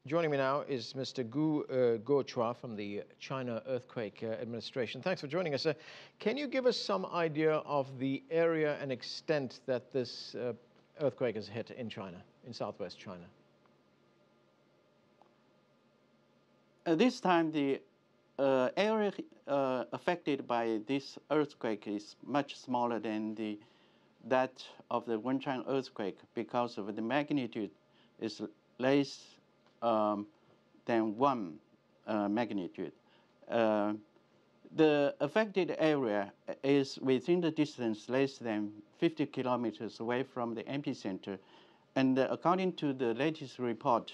Joining me now is Mr. Guo Guohua from the China Earthquake Administration. Thanks for joining us. Can you give us some idea of the area and extent that this earthquake has hit in China, in southwest China? This time, the area affected by this earthquake is much smaller than that of the Wenchuan earthquake because of the magnitude is less than 1 magnitude. The affected area is within the distance less than 50 kilometers away from the epicenter. And according to the latest report,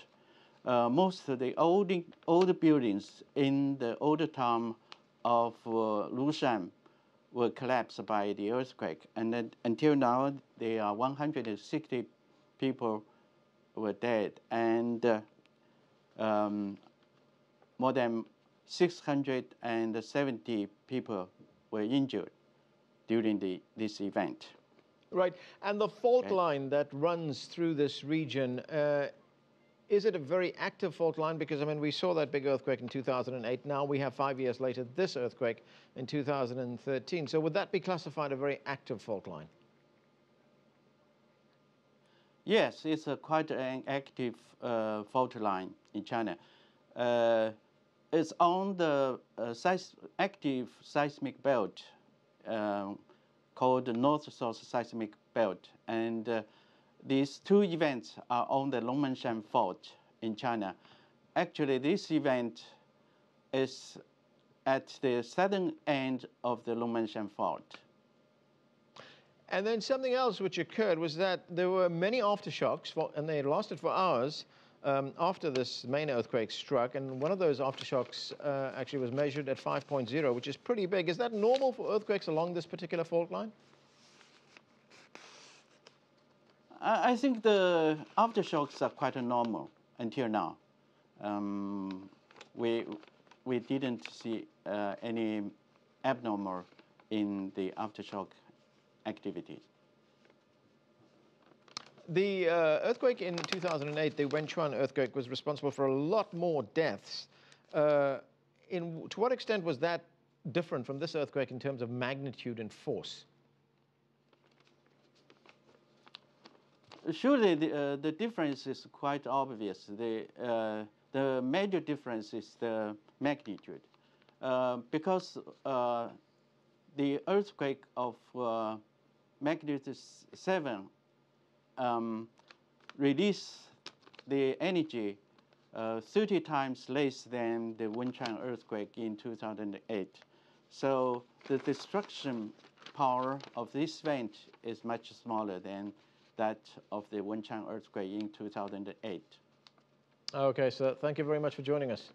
most of the old buildings in the older town of Lushan were collapsed by the earthquake. And then, until now, there are 160 people were dead, and more than 670 people were injured during this event. Right, and the fault line that runs through this region, is it a very active fault line? Because, I mean, we saw that big earthquake in 2008. Now we have 5 years later this earthquake in 2013. So would that be classified a very active fault line? Yes, it's quite an active fault line in China. It's on the active seismic belt called the North-South seismic belt. And these two events are on the Longmenshan Fault in China. Actually, this event is at the southern end of the Longmenshan Fault. And then something else which occurred was that there were many aftershocks, and they lasted for hours after this main earthquake struck. And one of those aftershocks actually was measured at 5.0, which is pretty big. Is that normal for earthquakes along this particular fault line? I think the aftershocks are quite normal until now. We didn't see any abnormal in the aftershock activity. The earthquake in 2008, the Wenchuan earthquake, was responsible for a lot more deaths. To what extent was that different from this earthquake in terms of magnitude and force? Surely the difference is quite obvious. The major difference is the magnitude. Because the earthquake of magnitude 7 released the energy 30 times less than the Wenchuan earthquake in 2008. So the destruction power of this event is much smaller than that of the Wenchuan earthquake in 2008. Okay, so thank you very much for joining us.